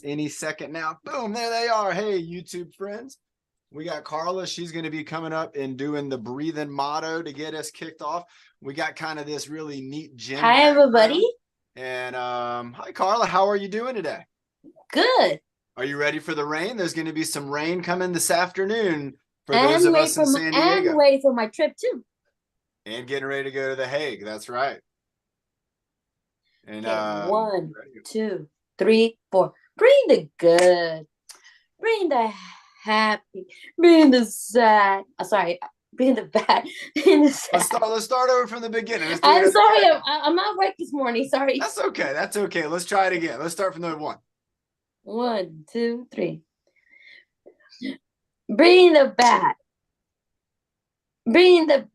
any second now. Boom, there they are. Hey, YouTube friends. We got Carla. She's going to be coming up and doing the breathing motto to get us kicked off. We got kind of this really neat gym. Hi, everybody. And hi, Carla. How are you doing today? Good. Are you ready for the rain? There's going to be some rain coming this afternoon for those of us in San Diego. And ready for my trip, too. And getting ready to go to The Hague. That's right. And okay, 1, 2, 3, 4. Bring the good. Bring the happy. Bring the sad. Bring the bad. Bring the sad. Let's start over from the beginning. I'm sorry. I'm at work this morning. Sorry. That's okay. That's okay. Let's try it again. Let's start from the 1. 1, 2, 3. Bring the bad. Bring the.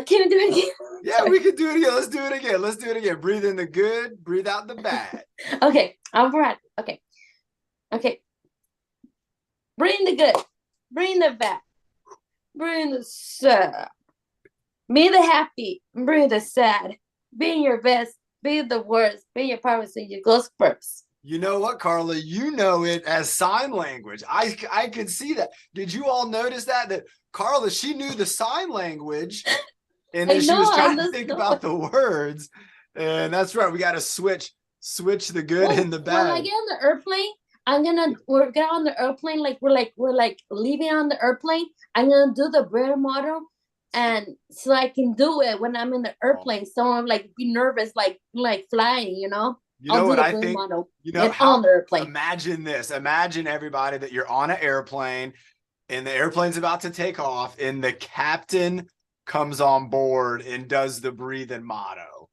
Can we do it again? Yeah, we can do it again. Let's do it again. Let's do it again. Breathe in the good. Breathe out the bad. Okay. I'm right. Okay. Bring the good. Bring the bad. Bring the sad. Be the happy. Bring the sad. Be your best. Be the worst. Be your power so you go first. You know what, Carla? You know it as sign language. I could see that. Did you all notice that Carla, she knew the sign language, and then she was trying to think about the words. And that's right. We got to switch the good and the bad. When I get on the airplane, we're get on the airplane we're leaving on the airplane. I'm gonna do the bread model, and so I can do it when I'm in the airplane. So I'm be nervous, like flying, You know what I think? On the airplane. Imagine this. Imagine everybody that you're on an airplane, and the airplane's about to take off, and the captain comes on board and does the breathing motto.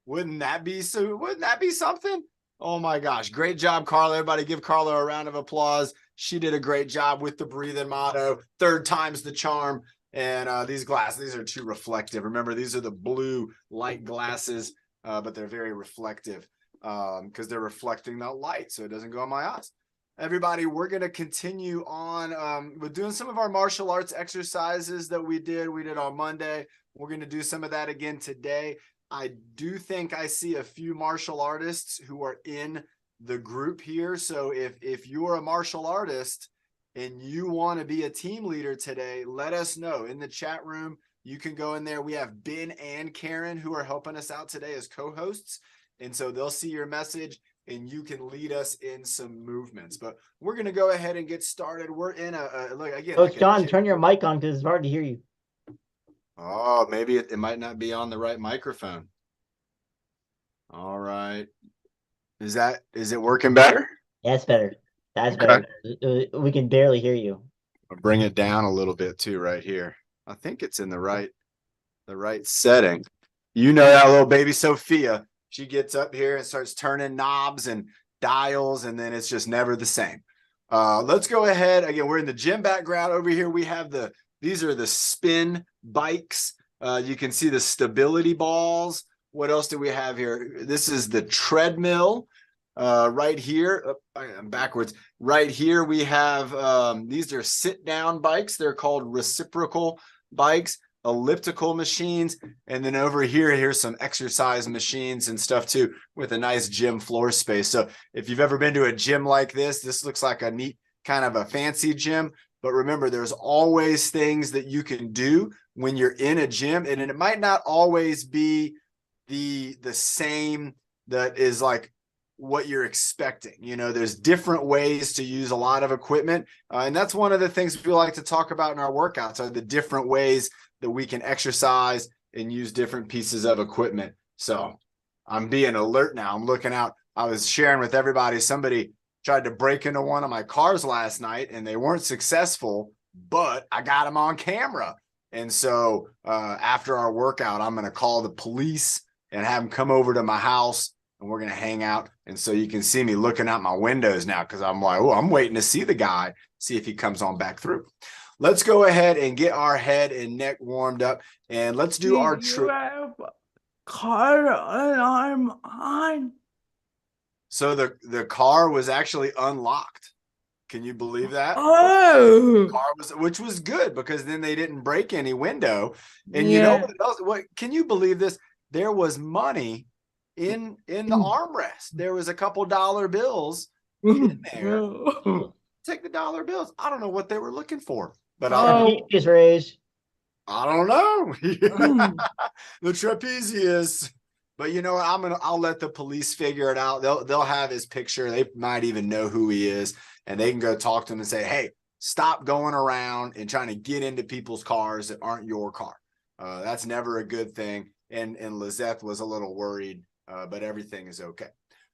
Wouldn't that be something? Oh my gosh. Great job, Carla. Everybody give Carla a round of applause. She did a great job with the breathing motto. 3rd time's the charm. And these are too reflective. Remember, these are the blue light glasses, but they're very reflective because they're reflecting that light so it doesn't go in my eyes. Everybody, we're going to continue on with doing some of our martial arts exercises that we did on Monday. We're going to do some of that again today. I do think I see a few martial artists who are in the group here. So if you're a martial artist and you want to be a team leader today, let us know in the chat room. You can go in there. We have Ben and Karen who are helping us out today as co-hosts. And so they'll see your message and you can lead us in some movements. But we're going to go ahead and get started. We're in look again. Coach John, turn your mic on because it's hard to hear you. Oh, maybe it might not be on the right microphone. All right. Is it working better? That's better. That's better. We can barely hear you. I'll bring it down a little bit too right here. I think it's in the right setting. You know that little baby Sophia. She gets up here and starts turning knobs and dials, and then it's just never the same. Let's go ahead. Again, we're in the gym background. Over here, we have these are the spin bikes. You can see the stability balls. What else do we have here? This is the treadmill right here. Oh, I'm backwards. Right here, we have these are sit-down bikes. They're called reciprocal bikes. Elliptical machines, and then over here, here's some exercise machines and stuff too with a nice gym floor space. So if you've ever been to a gym like this looks like a neat kind of a fancy gym. But remember, there's always things that you can do when you're in a gym, and it might not always be the same that is like what you're expecting. There's different ways to use a lot of equipment, and that's one of the things we like to talk about in our workouts are the different ways that we can exercise and use different pieces of equipment. So I'm being alert now. I'm looking out. I was sharing with everybody, somebody tried to break into one of my cars last night and they weren't successful, but I got them on camera. And so after our workout, I'm going to call the police and have them come over to my house and we're going to hang out. And so you can see me looking out my windows now because I'm like, oh, I'm waiting to see the guy, see if he comes on back through. Let's go ahead and get our head and neck warmed up, and let's do our car alarm on. So the car was actually unlocked. Can you believe that? Oh, which was good because then they didn't break any window. And you know what else? What can you believe this? There was money in the armrest. There was a couple dollar bills in there. Oh. Take the dollar bills. I don't know what they were looking for, but Trapeze raise. I don't know. Mm. The trapezius. But you know what? I'll let the police figure it out. They'll have his picture. They might even know who he is, and they can go talk to him and say, hey, stop going around and trying to get into people's cars that aren't your car. That's never a good thing. And Lizeth was a little worried, but everything is okay.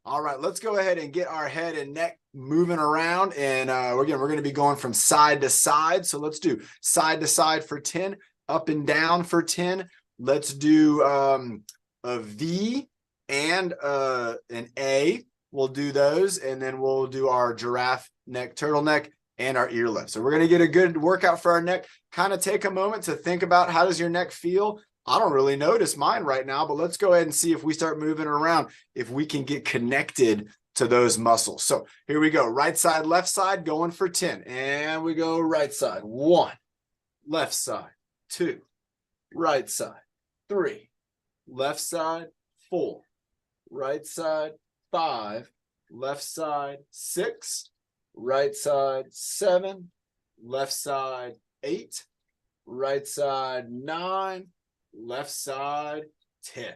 All right, let's go ahead and get our head and neck moving around. And again, we're going to be going from side to side. So let's do side to side for 10, up and down for 10. Let's do a V and an A. We'll do those. And then we'll do our giraffe neck, turtleneck, and our ear lift. So we're going to get a good workout for our neck. Kind of take a moment to think about, how does your neck feel? I don't really notice mine right now, but let's go ahead and see if we start moving around, if we can get connected to those muscles. So here we go. Right side, left side, going for 10. And we go right side. 1, left side, 2, right side, 3, left side, 4, right side, 5, left side, 6, right side, 7, left side, 8, right side, 9, left side, 10.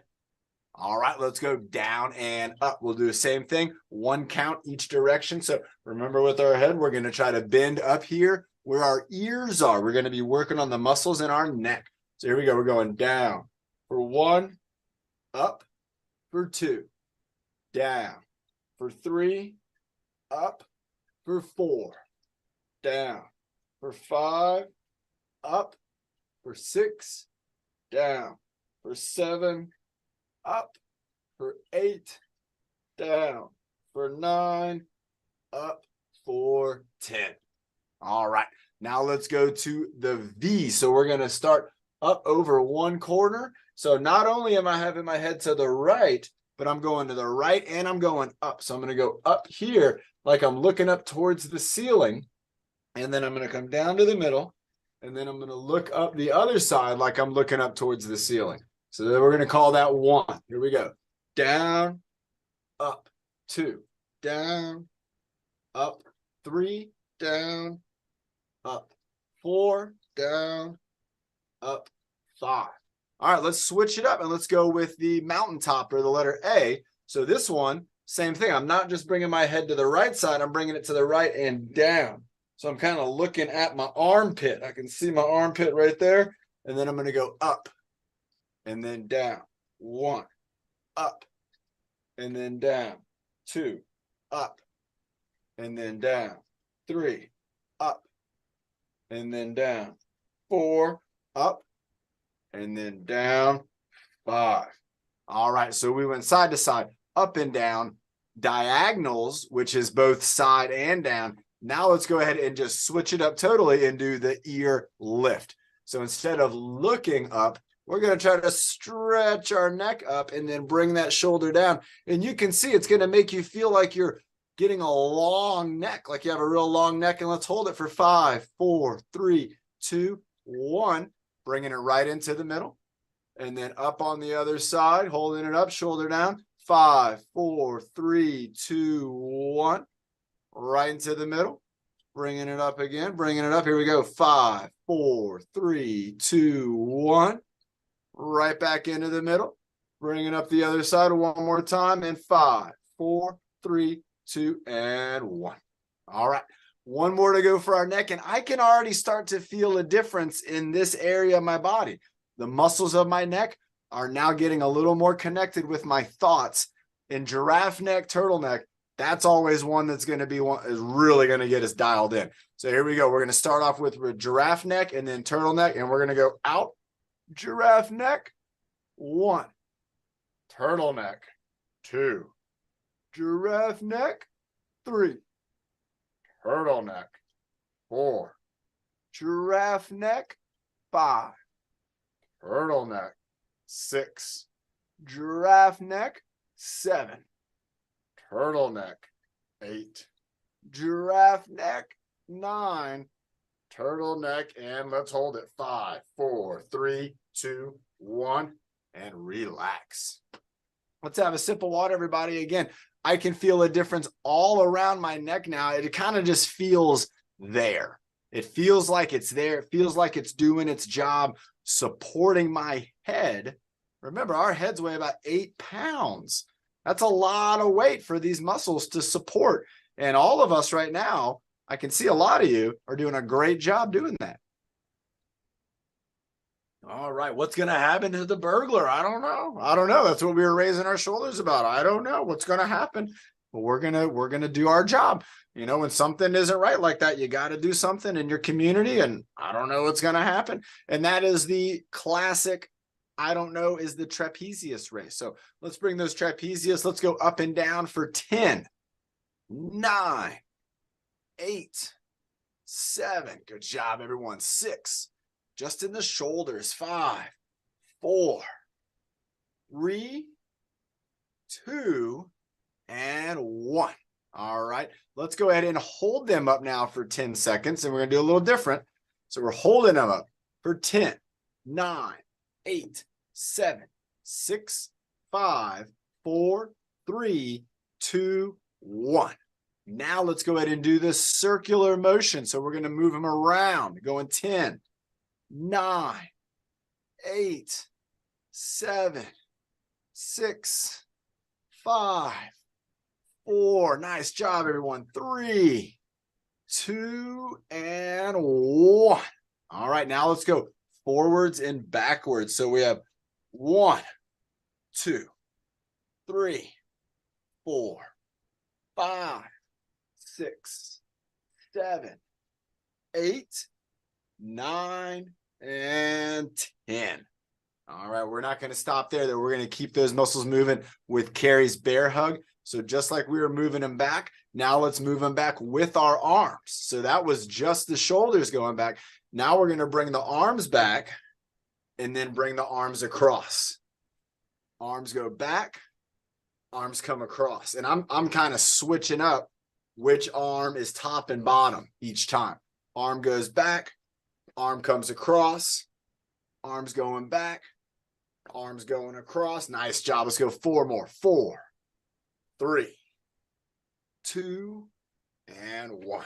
All right, let's go down and up. We'll do the same thing, 1 count each direction. So remember, with our head, we're going to try to bend up here where our ears are. We're going to be working on the muscles in our neck. So here we go. We're going down for 1, up for 2, down for 3, up for 4, down for 5, up for 6, down for 7, up for 8, down for 9, up for 10. All right, now let's go to the V. So we're going to start up over 1 corner. So not only am I having my head to the right, but I'm going to the right and I'm going up. So I'm going to go up here like I'm looking up towards the ceiling. And then I'm going to come down to the middle. And then I'm going to look up the other side like I'm looking up towards the ceiling. So then we're going to call that 1. Here we go. Down, up, 2, down, up, 3, down, up, 4, down, up, 5. All right, let's switch it up and let's go with the mountaintop, or the letter A. So this one, same thing. I'm not just bringing my head to the right side. I'm bringing it to the right and down. So I'm kind of looking at my armpit. I can see my armpit right there. And then I'm going to go up and then down. 1, up and then down. 2, up and then down. 3, up and then down. 4, up and then down. 5. All right, so we went side to side, up and down, diagonals, which is both side and down. Now let's go ahead and just switch it up totally and do the ear lift. So instead of looking up, we're going to try to stretch our neck up and then bring that shoulder down. And you can see it's going to make you feel like you're getting a long neck, like you have a real long neck. And let's hold it for 5, 4, 3, 2, 1, bringing it right into the middle. And then up on the other side, holding it up, shoulder down. 5, 4, 3, 2, 1. Right into the middle, bringing it up again, bringing it up. Here we go. 5, 4, 3, 2, 1. Right back into the middle, bringing up the other side 1 more time. And 5, 4, 3, 2, and 1. All right. 1 more to go for our neck. And I can already start to feel a difference in this area of my body. The muscles of my neck are now getting a little more connected with my thoughts. In giraffe neck, turtleneck, that's always one that's going to be one is really going to get us dialed in. So here we go. We're going to start off with giraffe neck and then turtleneck, and we're going to go out, giraffe neck, 1, turtleneck, 2, giraffe neck, 3, turtleneck, 4, giraffe neck, 5, turtleneck, 6, giraffe neck, 7, turtleneck, 8, giraffe neck, 9, turtleneck, and let's hold it. 5, 4, 3, 2, 1, and relax. Let's have a sip of water, everybody. Again, I can feel a difference all around my neck now. It kind of just feels there. It feels like it's there. It feels like it's doing its job, supporting my head. Remember, our heads weigh about 8 pounds. That's a lot of weight for these muscles to support. And all of us right now, I can see a lot of you are doing a great job doing that. All right, what's going to happen to the burglar? I don't know. I don't know. That's what we were raising our shoulders about. I don't know what's going to happen, but we're going to do our job. You know, when something isn't right like that, you got to do something in your community, and I don't know what's going to happen. And that is the classic, I don't know, is the trapezius race. So let's bring those trapezius. Let's go up and down for 10, 9, 8, 7. Good job, everyone. 6. Just in the shoulders. 5, 4, 3, 2, and 1. All right. Let's go ahead and hold them up now for 10 seconds. And we're going to do a little different. So we're holding them up for 10, 9, 8, 7, 6, 5, 4, 3, 2, 1. Now let's go ahead and do this circular motion. So we're going to move them around, going 10, 9, 8, 7, 6, 5, 4. Nice job, everyone. 3, 2, and 1. All right, now let's go forwards and backwards. So we have 1, 2, 3, 4, 5, 6, 7, 8, 9, and 10. All right, we're not going to stop there, though. We're going to keep those muscles moving with Carrie's bear hug. So just like we were moving them back, now let's move them back with our arms. So that was just the shoulders going back. Now we're going to bring the arms back and then bring the arms across. Arms go back, arms come across. And I'm kind of switching up which arm is top and bottom each time. Arm goes back, arm comes across, arms going back, arms going across. Nice job. Let's go 4 more. 4, 3, 2, and 1.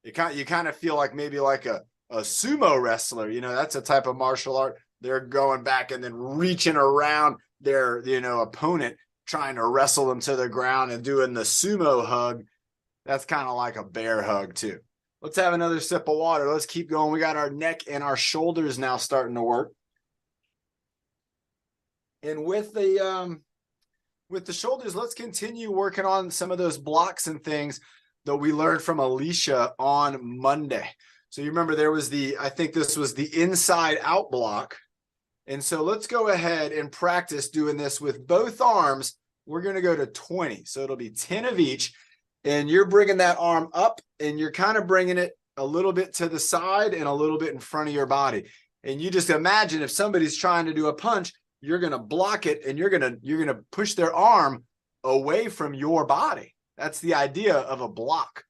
You kind of feel like maybe like a sumo wrestler. You know, that's a type of martial art. They're going back and then reaching around their, opponent, trying to wrestle them to the ground and doing the sumo hug. That's kind of like a bear hug too. Let's have another sip of water. Let's keep going. We got our neck and our shoulders now starting to work. And with the shoulders, let's continue working on some of those blocks and things that we learned from Alicia on Monday. So you remember there was I think this was the inside out block. And so let's go ahead and practice doing this with both arms. We're going to go to 20. So it'll be 10 of each. And you're bringing that arm up and you're kind of bringing it a little bit to the side and a little bit in front of your body. And you just imagine if somebody's trying to do a punch, you're going to block it and you're going to push their arm away from your body. That's the idea of a block.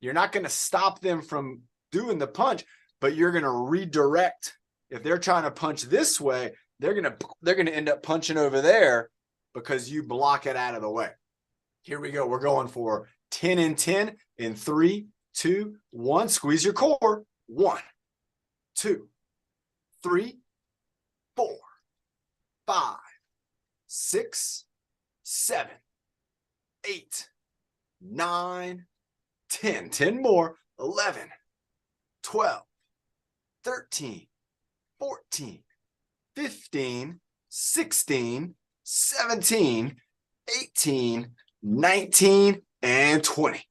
You're not going to stop them from doing the punch, but you're going to redirect. If they're trying to punch this way, they're going to end up punching over there because you block it out of the way. Here we go. We're going for 10 and 10 in 3, 2, 1. Squeeze your core. 1, 2, 3, 4, 5, 6, 7, 8, 9, 10. 10 more. 11, 12, 13, 14, 15, 16, 17, 18, 19, and 20.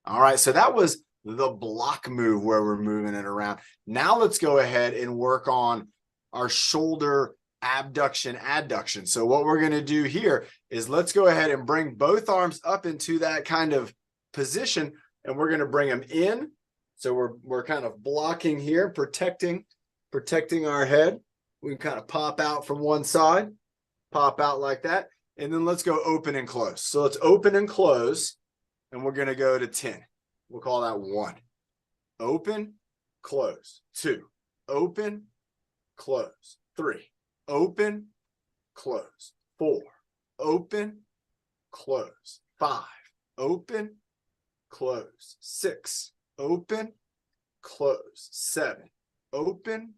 All right, so that was the block move where we're moving it around. Now let's go ahead and work on our shoulder abduction, adduction. So what we're going to do here is let's go ahead and bring both arms up into that kind of position, and we're going to bring them in. So we're kind of blocking here, protecting our head. We can kind of pop out from one side, pop out like that. And then let's go open and close. So let's open and close, and we're going to go to 10. We'll call that 1. Open, close. 2. Open, close. 3. Open, close. 4. Open, close. 5, open, close. 6, open, close. 7, open,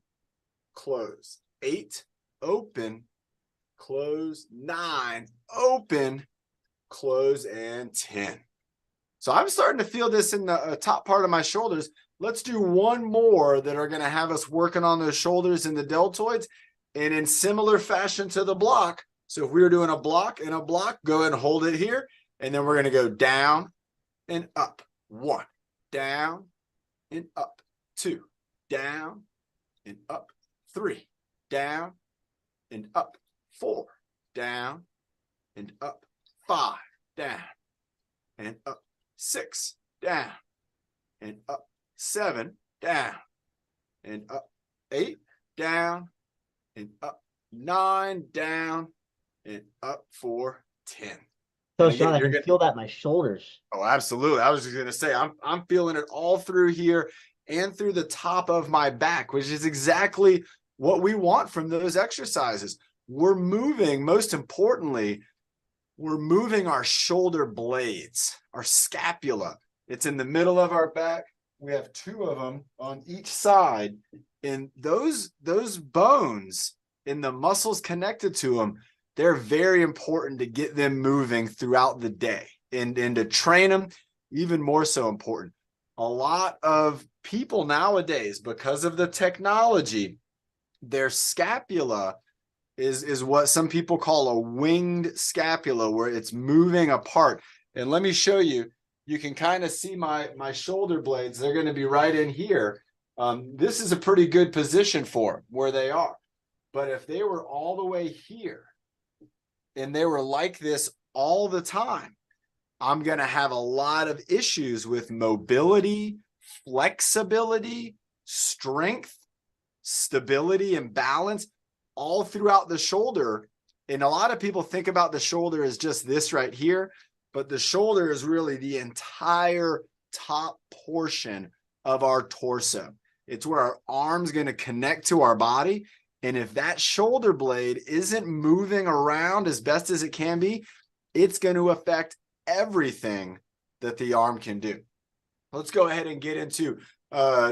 close. 8, open, close. 9, open, close, and 10. So I'm starting to feel this in the top part of my shoulders. Let's do one more that are going to have us working on those shoulders and the deltoids, and in similar fashion to the block. So if we were doing a block and a block, go ahead and hold it here. And then we're going to go down and up. 1, down and up. 2, down and up. 3, down and up. 4, down and up. 5, down and up. 6, down and up. 7, down and up. 8, down and up. 9, down and up for 10. So And again, Sean, I you're can gonna- feel that in my shoulders. Oh, absolutely. I was just gonna say I'm feeling it all through here and through the top of my back, which is exactly what we want from those exercises. We're moving, most importantly, we're moving our shoulder blades, our scapula. It's in the middle of our back. We have 2 of them on each side, and those bones and the muscles connected to them, they're very important to get them moving throughout the day, and to train them, even more so important. A lot of people nowadays, because of the technology, their scapula is what some people call a winged scapula, where it's moving apart. And let me show you. You can kind of see my shoulder blades. They're going to be right in here. This is a pretty good position for them, where they are. But if they were all the way here and they were like this all the time, I'm going to have a lot of issues with mobility, flexibility, strength, stability, and balance all throughout the shoulder. And a lot of people think about the shoulder as just this right here, but the shoulder is really the entire top portion of our torso. It's where our arm's going to connect to our body. And if that shoulder blade isn't moving around as best as it can be, it's going to affect everything that the arm can do. Let's go ahead and get into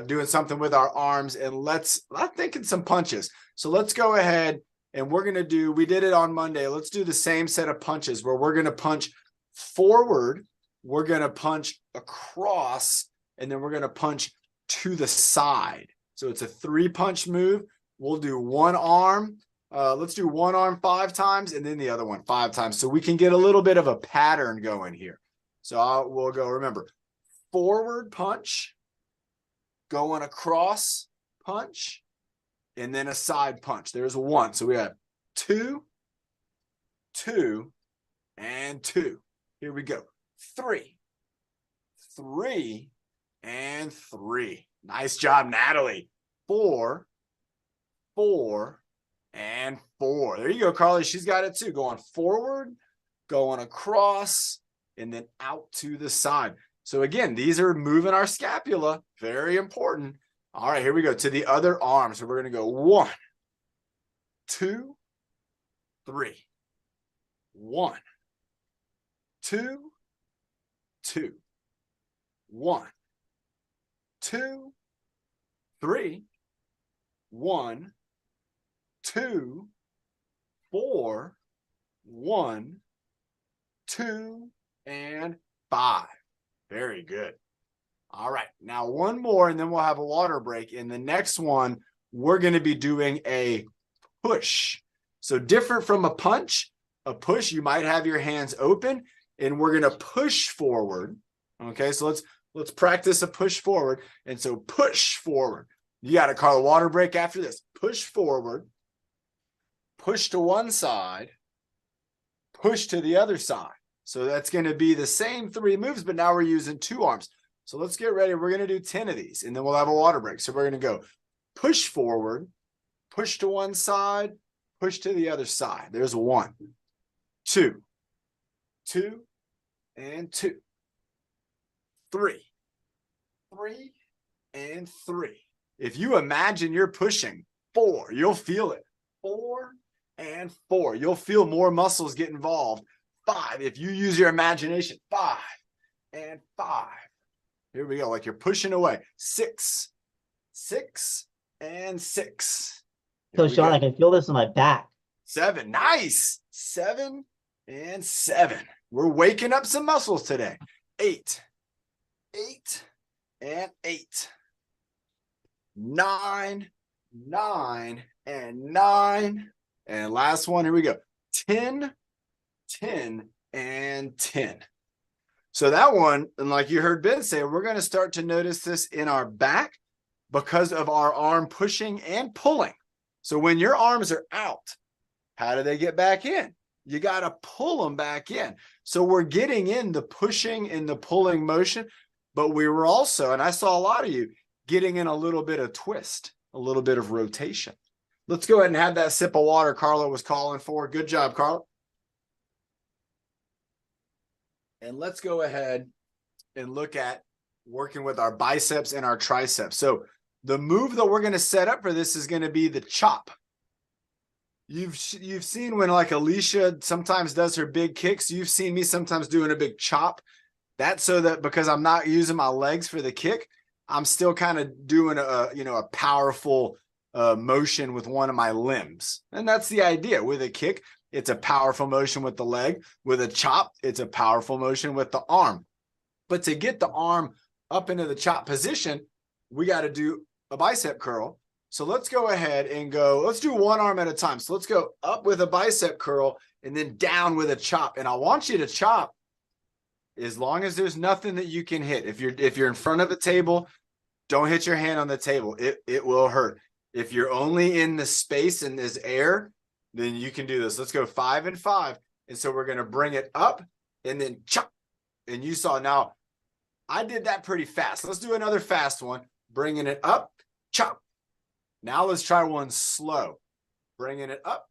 doing something with our arms, and I'm thinking some punches. So let's go ahead and we're going to do, we did it on Monday. Let's do the same set of punches where we're going to punch forward, we're going to punch across, and then we're going to punch to the side. So it's a 3-punch move. We'll do one arm. Let's do one arm 5 times and then the other one 5 times, so we can get a little bit of a pattern going here. So we'll go, remember, forward punch, going across punch, and then a side punch. There's 1. So we have 2, 2, and 2. Here we go. 3, 3, and 3. Nice job, Natalie. 4, 4, and 4. There you go, Carly. She's got it too. Going forward, going across, and then out to the side. So again, these are moving our scapula. Very important. All right, here we go to the other arm. So we're going to go 1, 2, 3. 1, 2, 2. 1, 2, 3. 1, 2, 4. 1, 2, and 5. Very good. All right, now one more, and then we'll have a water break. In the next one, we're going to be doing a push. So different from a punch, a push, you might have your hands open, and we're going to push forward. Okay, so let's practice a push forward. And so push forward. You got to call a water break after this. Push forward, push to one side, push to the other side. So that's going to be the same 3 moves, but now we're using 2 arms. So let's get ready. We're going to do 10 of these, and then we'll have a water break. So we're going to go push forward, push to one side, push to the other side. There's 1, 2, 2, and 2. 3, 3, and 3. If you imagine you're pushing 4, you'll feel it. 4 and 4. You'll feel more muscles get involved. 5. If you use your imagination, 5 and 5. Here we go. Like you're pushing away. 6, 6 and 6. Here So we Sean, go. I can feel this in my back. 7. Nice. 7 and 7. We're waking up some muscles today. 8, 8 and 8. 9, 9 and 9. And last one, here we go. 10, 10 and 10. So that one, and like you heard Ben say, we're going to start to notice this in our back because of our arm pushing and pulling. So when your arms are out, how do they get back in? You got to pull them back in. So we're getting in the pushing and the pulling motion, but we were also, and I saw a lot of you, getting in a little bit of twist, a little bit of rotation. Let's go ahead and have that sip of water Carla was calling for. Good job, Carla. And let's go ahead and look at working with our biceps and our triceps. So the move that we're going to set up for this is going to be the chop. You've seen when like Alicia sometimes does her big kicks. You've seen me sometimes doing a big chop. That's so that because I'm not using my legs for the kick, I'm still kind of doing a powerful motion with one of my limbs. And that's the idea. With a kick, it's a powerful motion with the leg. With a chop, it's a powerful motion with the arm. But to get the arm up into the chop position, we got to do a bicep curl. So let's go ahead and go, let's do one arm at a time. So let's go up with a bicep curl and then down with a chop. And I want you to chop as long as there's nothing that you can hit. If you're in front of a table, don't hit your hand on the table. It will hurt. If you're only in the space and there's air, then you can do this. Let's go 5 and 5. And so we're going to bring it up and then chop. And you saw now, I did that pretty fast. Let's do another fast one. Bringing it up, chop. Now let's try one slow. Bringing it up.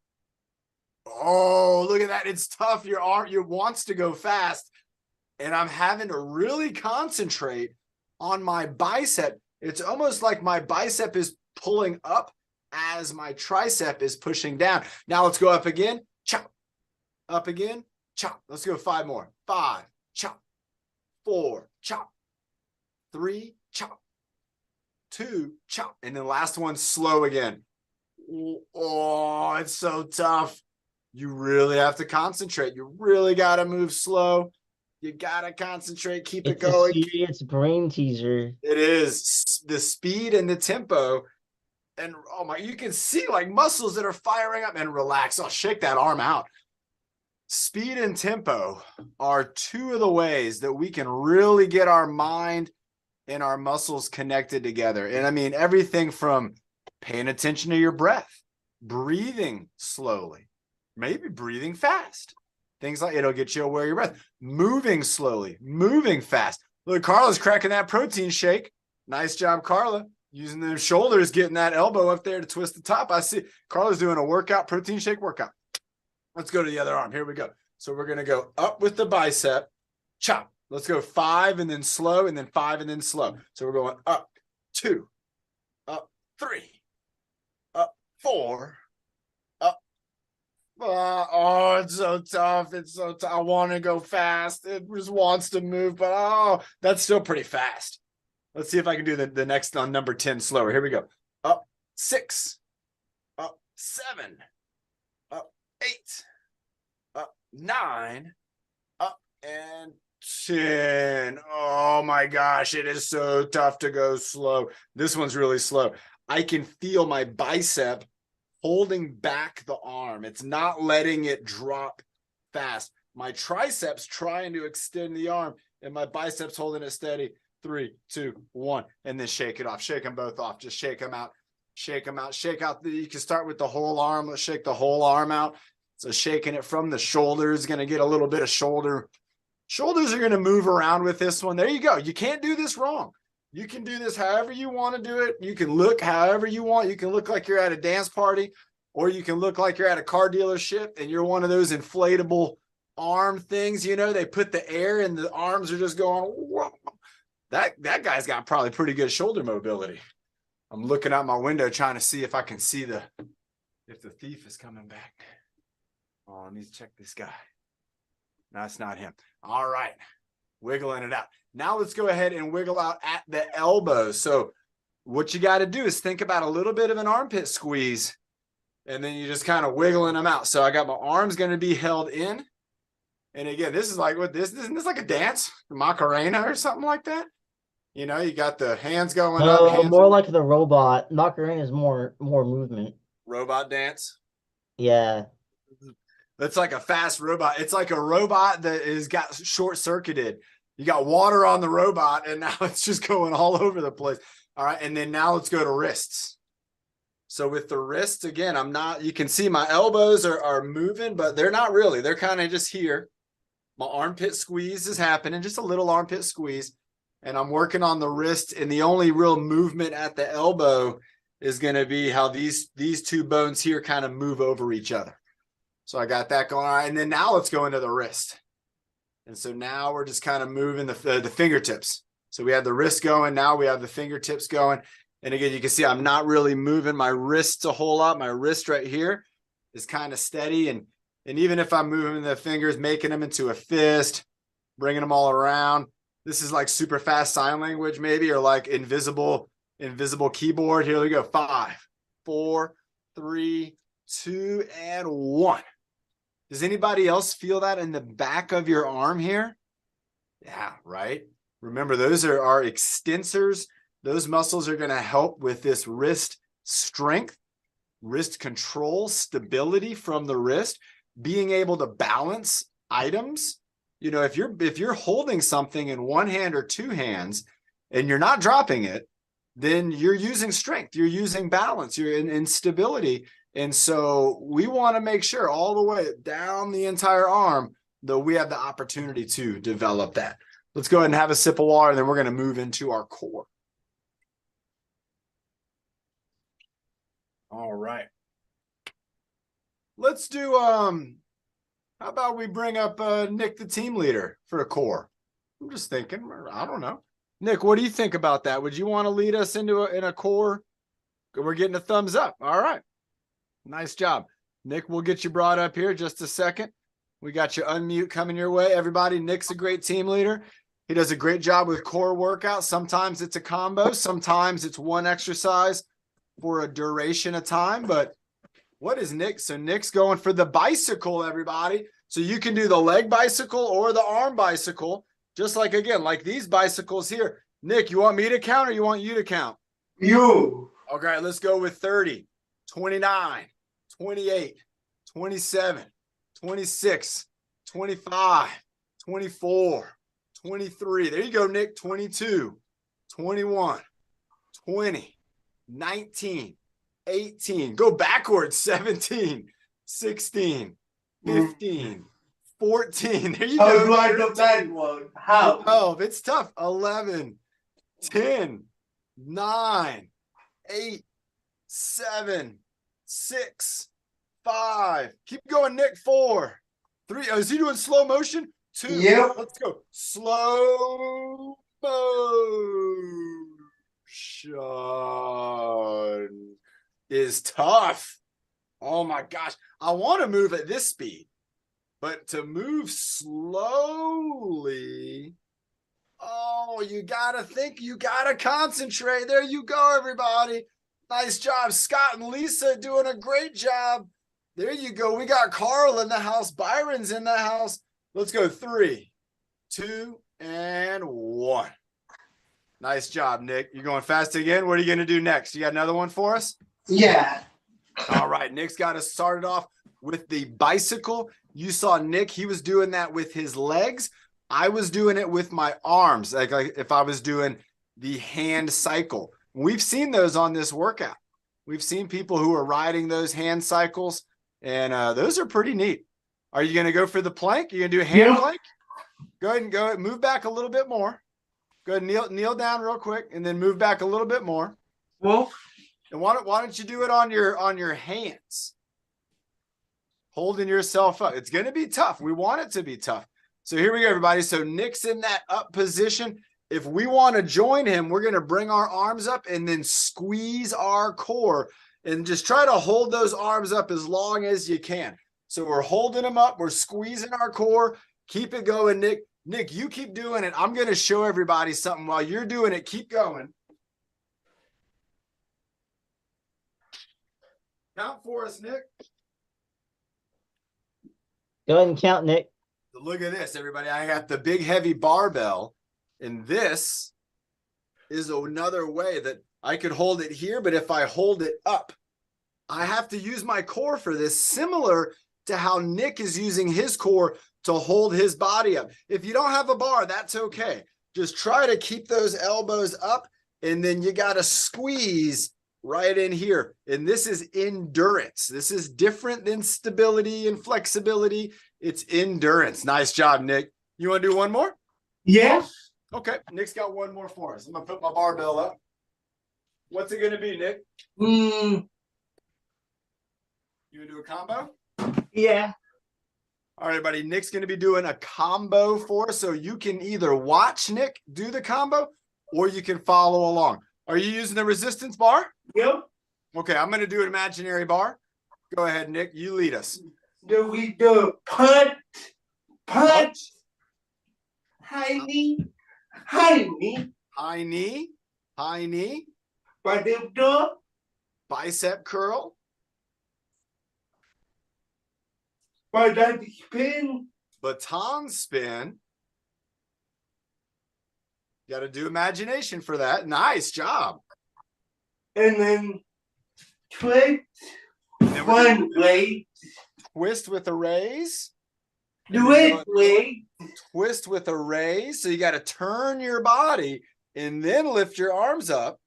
Oh, look at that. It's tough. Your arm, wants to go fast. And I'm having to really concentrate on my bicep. It's almost like my bicep is pulling up as my tricep is pushing down. Now let's go up again. Chop. Up again. Chop. Let's go 5 more. 5. Chop. 4. Chop. 3. Chop. 2. Chop. And then last one, slow again. Oh, it's so tough. You really have to concentrate. You really got to move slow. You got to concentrate. Keep it going. It's a serious brain teaser. It is the speed and the tempo. And oh my, you can see like muscles that are firing up and relax. I'll shake that arm out. Speed and tempo are 2 of the ways that we can really get our mind and our muscles connected together. And I mean, everything from paying attention to your breath, breathing slowly, maybe breathing fast. Things like it'll get you aware of your breath, moving slowly, moving fast. Look, Carla's cracking that protein shake. Nice job, Carla. Using the shoulders, getting that elbow up there to twist the top. I see Carla's doing a workout, protein shake workout. Let's go to the other arm. Here we go. So we're going to go up with the bicep, chop. Let's go 5 and then slow, and then 5 and then slow. So we're going up 2, up 3, up 4, up. Oh, it's so tough. It's so tough. I want to go fast. It just wants to move, but oh, that's still pretty fast. Let's see if I can do the next on number 10 slower. Here we go. Up 6, up 7, up 8, up 9, up and 10. Oh my gosh, it is so tough to go slow. This one's really slow. I can feel my bicep holding back the arm. It's not letting it drop fast. My triceps trying to extend the arm and my biceps holding it steady. 3, 2, 1, and then shake it off. Shake them both off. Just shake them out. Shake them out. Shake out. You can start with the whole arm. Let's shake the whole arm out. So shaking it from the shoulders, going to get a little bit of shoulder. Shoulders are going to move around with this one. There you go. You can't do this wrong. You can do this however you want to do it. You can look however you want. You can look like you're at a dance party, or you can look like you're at a car dealership and you're one of those inflatable arm things. You know, they put the air and the arms are just going, whoa. That guy's got probably pretty good shoulder mobility. I'm looking out my window trying to see if I can see if the thief is coming back. Oh, I need to check this guy. That's not him. All right. Wiggling it out. Now let's go ahead and wiggle out at the elbow. So what you got to do is think about a little bit of an armpit squeeze, and then you just kind of wiggling them out. So I got my arms going to be held in. And again, this is like what isn't this like a dance, Macarena or something like that? You know, you got the hands going up. No, Hands more like the robot. Macarena is more movement. robot dance. Yeah. That's like a fast robot. It's like a robot that is got short circuited. You got water on the robot, and now it's just going all over the place. All right. And then now let's go to wrists. So with the wrists, again, you can see my elbows are moving, but they're not really. They're kind of just here. My armpit squeeze is happening, just a little armpit squeeze. And I'm working on the wrist, and the only real movement at the elbow is going to be how these two bones here kind of move over each other. So I got that going on. And then now let's go into the wrist. And so now we're just kind of moving the fingertips. So we have the wrist going. Now we have the fingertips going. And again, you can see I'm not really moving my wrists a whole lot. My wrist right here is kind of steady. And even if I'm moving the fingers, making them into a fist, bringing them all around, this is like super fast sign language maybe, or like invisible keyboard. Here we go. 5, 4, 3, 2, and 1. Does anybody else feel that in the back of your arm here? Yeah, right. Remember, those are our extensors. Those muscles are going to help with this wrist strength, wrist control, stability from the wrist, being able to balance items. You know, if you're holding something in one hand or two hands and you're not dropping it, then you're using strength, you're using balance, you're in stability. And so we want to make sure all the way down the entire arm that we have the opportunity to develop that. Let's go ahead and have a sip of water, and then we're going to move into our core. All right. Let's do, how about we bring up Nick, the team leader, for a core? I'm just thinking, I don't know. Nick, what do you think about that? Would you want to lead us in a core? We're getting a thumbs up. All right. Nice job. Nick, we'll get you brought up here just a second. We got your unmute coming your way. Everybody, Nick's a great team leader. He does a great job with core workouts. Sometimes it's a combo. Sometimes it's one exercise for a duration of time. But what is Nick? So Nick's going for the bicycle, everybody. So you can do the leg bicycle or the arm bicycle. Just like, again, like these bicycles here. Nick, you want me to count or you want you to count? You. Okay, let's go with 30, 29, 28, 27, 26, 25, 24, 23. There you go, Nick. 22, 21, 20, 19, 18. Go backwards. 17, 16, 15, 14. There you How go. do I know that one? How? 12. It's tough. 11, 10, 9, 8, 7, 6, 5. Keep going, Nick. 4, 3. Oh, is he doing slow motion? 2. Yep. Let's go. Slow motion is tough. Oh my gosh. I want to move at this speed, but to move slowly, oh, you got to think, you got to concentrate. There you go, everybody. Nice job. Scott and Lisa doing a great job. There you go. We got Carl in the house. Byron's in the house. Let's go. 3, 2, and 1. Nice job, Nick. You're going fast again. What are you going to do next? You got another one for us? Yeah. All right. Nick's got us started off with the bicycle. You saw Nick. He was doing that with his legs. I was doing it with my arms. Like if I was doing the hand cycle. We've seen those on this workout. We've seen people who are riding those hand cycles, and those are pretty neat. Are you going to go for the plank? You're going to do a hand plank? Go ahead and go. Move back a little bit more. Go ahead and kneel down real quick, and then move back a little bit more. Well, and why don't you do it on your hands, holding yourself up? It's going to be tough. We want it to be tough. So here we go, everybody. So Nick's in that up position. If we want to join him, we're going to bring our arms up and then squeeze our core and just try to hold those arms up as long as you can. So we're holding them up. We're squeezing our core. Keep it going, Nick. Nick, you keep doing it. I'm going to show everybody something while you're doing it. Keep going. Count for us, Nick. Go ahead and count, Nick. Look at this, everybody. I got the big heavy barbell, and this is another way that I could hold it here, but if I hold it up, I have to use my core for this, similar to how Nick is using his core to hold his body up. If you don't have a bar, that's okay. Just try to keep those elbows up, and then you got to squeeze right in here. And this is endurance. This is different than stability and flexibility. It's endurance. Nice job, Nick. You want to do one more? Yes. Okay, Nick's got one more for us. I'm going to put my barbell up. What's it going to be, Nick? Mm, You going to do a combo? yeah. All right, buddy. Nick's going to be doing a combo for us. So you can either watch Nick do the combo or you can follow along. Are you using the resistance bar? Yep. Okay, I'm going to do an imaginary bar. Go ahead, Nick. You lead us. Do we do punch, high knee, High knee, high knee, bicep curl, spin, baton spin. Got to do imagination for that. Nice job. and then twist Then we're one gonna way, twist with a raise. do it way, Twist with a raise. So you got to turn your body and then lift your arms up.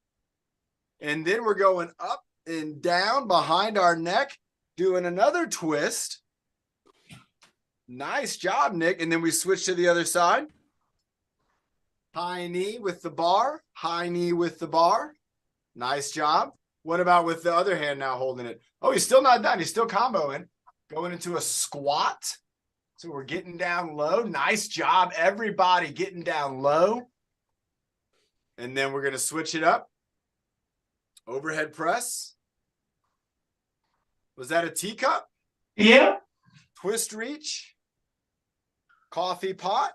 And then we're going up and down behind our neck, doing another twist. Nice job, Nick. And then we switch to the other side. High knee with the bar, high knee with the bar. Nice job. What about with the other hand now holding it? Oh, he's still not done. He's still comboing. Going into a squat. So we're getting down low. Nice job, everybody, getting down low. And then we're going to switch it up. Overhead press. Was that a teacup? yeah, Twist reach. Coffee pot.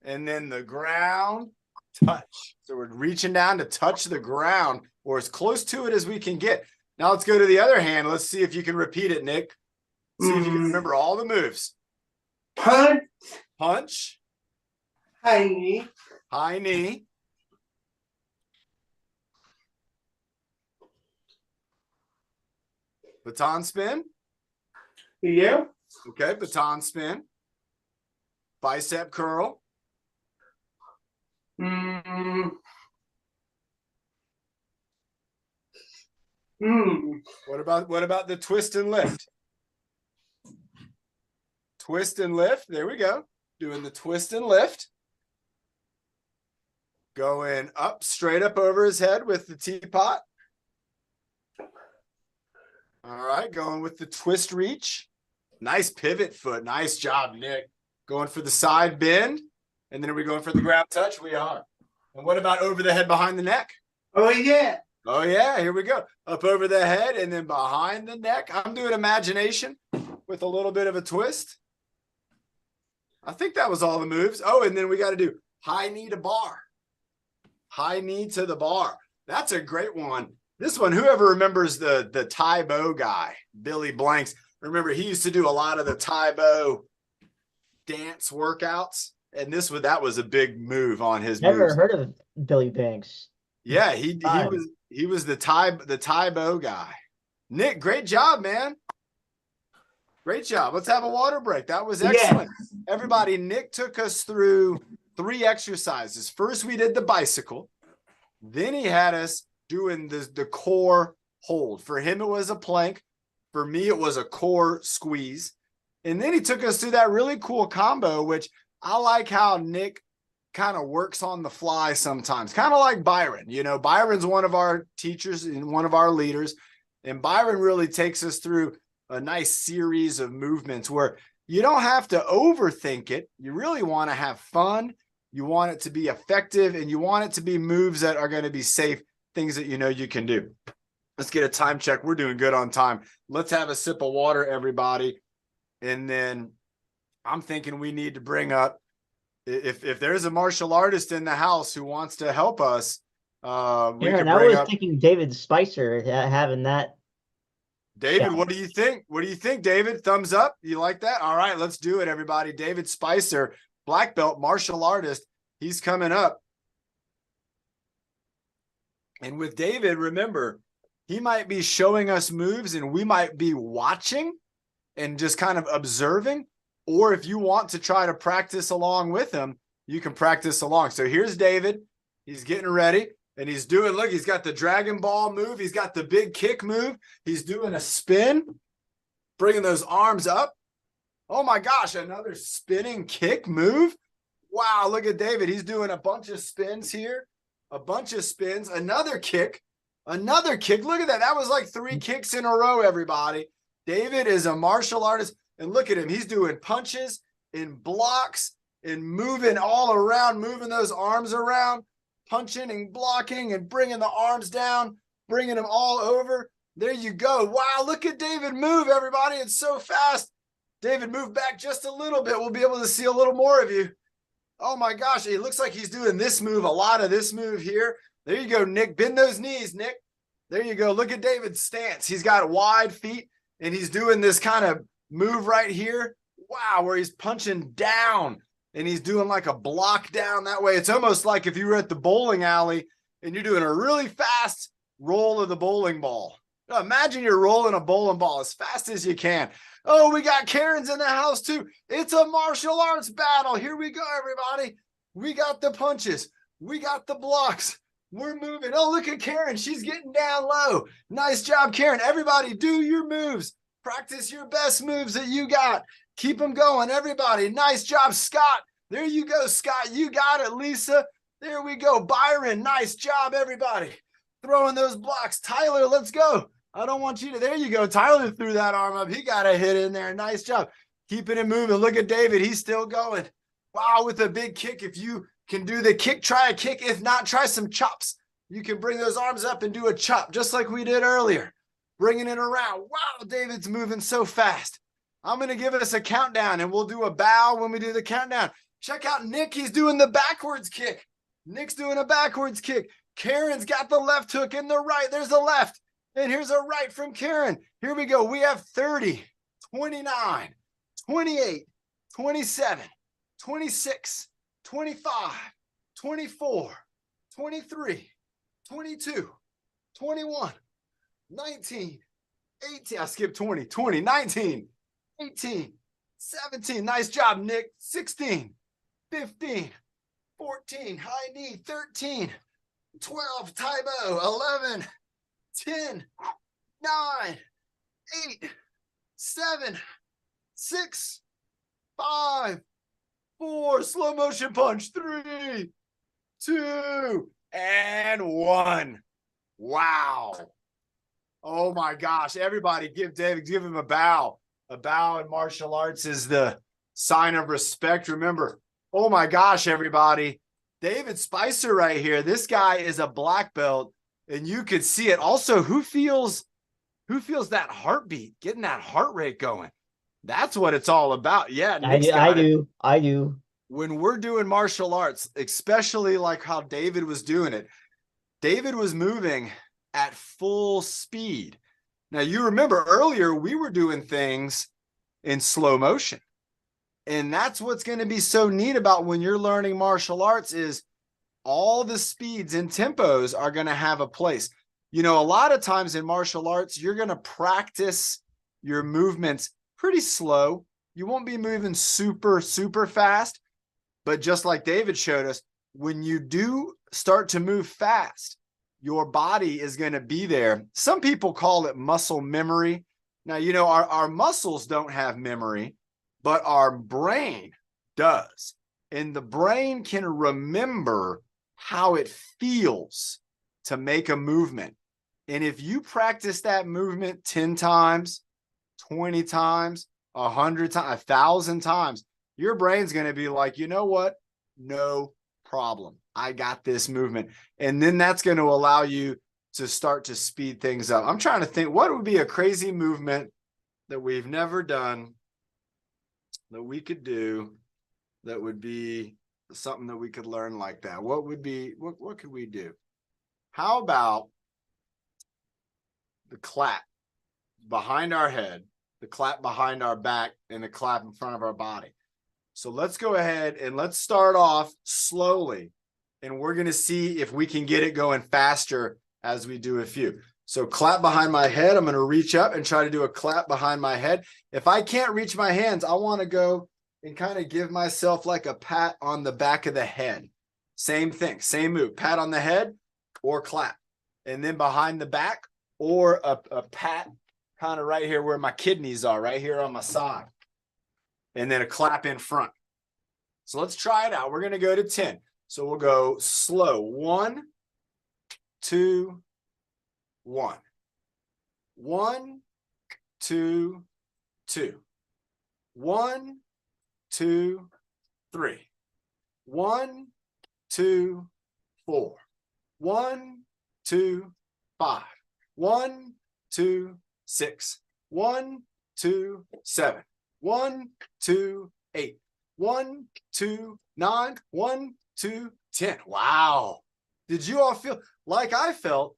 And then the ground touch. So we're reaching down to touch the ground or as close to it as we can get. Now let's go to the other hand. Let's see if you can repeat it, Nick. See if you can remember all the moves. punch, Punch, high knee, high knee, baton spin. yeah, Okay, baton spin. Bicep curl. mm, mm, What about the twist and lift? Twist and lift. There we go. Doing the twist and lift. Going up, straight up over his head with the teapot. All right, going with the twist reach. Nice pivot foot. Nice job, Nick. Going for the side bend. And then are we going for the grab touch? We are. And what about over the head behind the neck? oh yeah, Oh, yeah, here we go. Up over the head and then behind the neck. I'm doing imagination with a little bit of a twist. I think that was all the moves. Oh, and then we got to do high knee to bar. High knee to the bar. That's a great one. This one, whoever remembers the Taebo guy, Billy Blanks, remember he used to do a lot of the Taebo dance workouts. And that was a big move on his Never moves. heard of Billy Banks. Yeah, he was the Taebo guy. Nick, great job, man. Great job. Let's have a water break. That was excellent. Everybody, Nick took us through 3 exercises. First, we did the bicycle. Then he had us doing the core hold. For him, it was a plank. For me, it was a core squeeze. And then he took us through that really cool combo, which I like how Nick kind of works on the fly sometimes, kind of like Byron. You know, Byron's one of our teachers and one of our leaders, and Byron really takes us through a nice series of movements where you don't have to overthink it. You really want to have fun. You want it to be effective, and you want it to be moves that are going to be safe, things that you know you can do. Let's get a time check. We're doing good on time. Let's have a sip of water, everybody. And then I'm thinking we need to bring up, if there's a martial artist in the house who wants to help us, we Aaron, could I bring was up thinking David Spicer having that. David. shout. What do you think? What do you think, David? Thumbs up? You like that? All right, let's do it, everybody. David Spicer, black belt martial artist. He's coming up. And with David, remember, he might be showing us moves and we might be watching and just kind of observing. Or if you want to try to practice along with him, you can practice along. So here's David. He's getting ready and he's doing, look, he's got the Dragon Ball move. He's got the big kick move. He's doing a spin, bringing those arms up. Oh my gosh, another spinning kick move. Wow, look at David. He's doing a bunch of spins here. A bunch of spins, another kick. Look at that. That was like 3 kicks in a row, everybody. David is a martial artist. And look at him. He's doing punches and blocks and moving all around, moving those arms around, punching and blocking and bringing the arms down, bringing them all over. There you go. Wow, look at David move, everybody. It's so fast. David, move back just a little bit. We'll be able to see a little more of you. Oh my gosh, it looks like he's doing this move, a lot of this move here. There you go, Nick. Bend those knees, Nick. There you go. Look at David's stance. He's got wide feet, and he's doing this kind of move right here. Wow, where he's punching down, and he's doing like a block down that way. It's almost like if you were at the bowling alley, and you're doing a really fast roll of the bowling ball. Now, imagine you're rolling a bowling ball as fast as you can. Oh, we got Karen's in the house too. It's a martial arts battle. Here we go, everybody. We got the punches. We got the blocks. We're moving. Oh, look at Karen. She's getting down low. Nice job, Karen. Everybody, do your moves. Practice your best moves that you got. Keep them going, everybody. Nice job, Scott. There you go, Scott. You got it, Lisa. There we go. Byron, nice job, everybody. Throwing those blocks. Tyler, let's go. I don't want you to. There you go. Tyler threw that arm up. He got a hit in there. Nice job. Keeping it moving. Look at David. He's still going. Wow, with a big kick. If you can do the kick, try a kick. If not, try some chops. You can bring those arms up and do a chop, just like we did earlier. Bringing it around. Wow, David's moving so fast. I'm going to give us a countdown, and we'll do a bow when we do the countdown. Check out Nick. He's doing the backwards kick. Nick's doing a backwards kick. Karen's got the left hook and the right. There's the left. And here's a right from Karen. Here we go. We have 30, 29, 28, 27, 26, 25, 24, 23, 22, 21, 19, 18. I skipped 20, 20, 19, 18, 17. Nice job, Nick. 16, 15, 14, high knee, 13, 12, Tybo, 11, 10, 9, 8, 7, 6, 5, 4, slow motion punch, 3, 2, and 1. Wow. Oh my gosh. Everybody give him a bow. A bow in martial arts is the sign of respect. Remember, oh my gosh, everybody. David Spicer right here. This guy is a black belt. And you could see it. Also, who feels that heartbeat, getting that heart rate going? That's what it's all about. Yeah, I do. When we're doing martial arts, especially like how David was doing it, David was moving at full speed. Now, you remember earlier, we were doing things in slow motion. And that's what's going to be so neat about when you're learning martial arts is all the speeds and tempos are going to have a place. You know, a lot of times in martial arts, you're going to practice your movements pretty slow. You won't be moving super, super fast. But just like David showed us, when you do start to move fast, your body is going to be there. Some people call it muscle memory. Now, you know, our muscles don't have memory, but our brain does. And the brain can remember how it feels to make a movement. And if you practice that movement 10 times, 20 times, 100 times, 1,000 times, your brain's going to be like, you know what? No problem. I got this movement. And then that's going to allow you to start to speed things up. I'm trying to think what would be a crazy movement that we've never done that we could do that would be something that we could learn like that? What would be, what could we do? How about the clap behind our head, the clap behind our back, and the clap in front of our body? So let's go ahead and let's start off slowly, and we're going to see if we can get it going faster as we do a few. So clap behind my head. I'm going to reach up and try to do a clap behind my head. If I can't reach my hands, I want to go and kind of give myself like a pat on the back of the head. Same thing, same move, pat on the head or clap. And then behind the back, or a pat kind of right here where my kidneys are, right here on my side. And then a clap in front. So let's try it out. We're going to go to 10. So we'll go slow. 1, 2, 1. 1, 2, 2. 1, 2, 3. 1, 2, 4. 1, 2, 5. 1, 2, 6. 1, 2, 7. 1, 2, 8. 1, 2, 9. 1, 2, 10. Wow. Did you all feel like I felt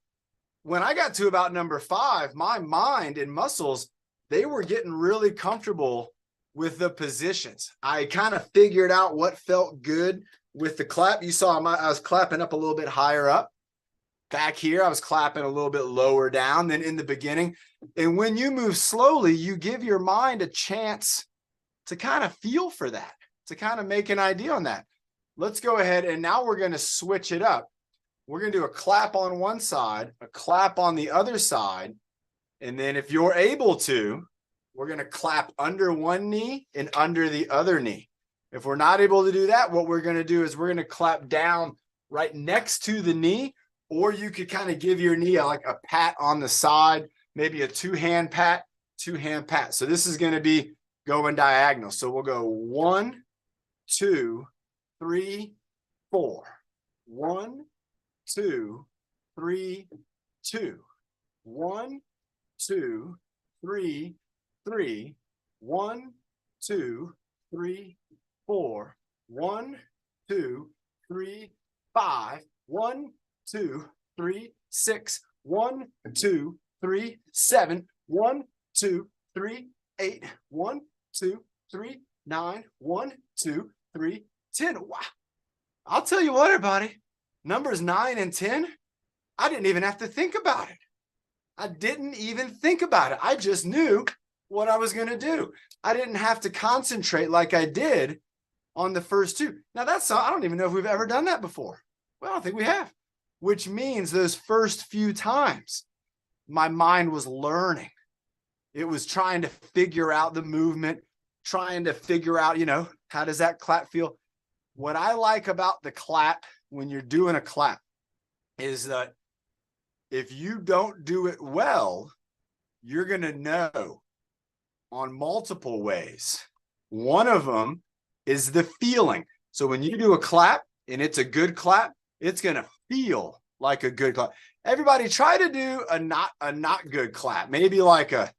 when I got to about number 5? My mind and muscles, they were getting really comfortable with the positions. I kind of figured out what felt good with the clap. You saw I was clapping up a little bit higher up. Back here, I was clapping a little bit lower down than in the beginning. And when you move slowly, you give your mind a chance to kind of feel for that, to kind of make an idea on that. Let's go ahead, and now we're going to switch it up. We're going to do a clap on one side, a clap on the other side, and then if you're able to, we're going to clap under one knee and under the other knee. If we're not able to do that, what we're going to do is we're going to clap down right next to the knee, or you could kind of give your knee like a pat on the side, maybe a two-hand pat. So this is going to be going diagonal. So we'll go 1, 2, 3, 4. 1, 2, 3, 2. 1, 2, 3, 3. 1, 2, 3, 4. 1, 2, 3, 5. 1, 2, 3, 6. 1, 2, 3, 7. 1, 2, 3, 8. 1, 2, 3, 9. 1, 2, 3, 10. Wow. I'll tell you what, everybody, numbers 9 and 10, I didn't even have to think about it. I didn't even think about it. I just knew what I was going to do. I didn't have to concentrate like I did on the first two. Now I don't even know if we've ever done that before. Well, I don't think we have, which means those first few times my mind was learning. It was trying to figure out the movement, trying to figure out, how does that clap feel? What I like about the clap when you're doing a clap is that if you don't do it well, you're going to know on multiple ways. One of them is the feeling. So when you do a clap and it's a good clap, it's going to feel like a good clap. Everybody try to do a not good clap. Maybe like a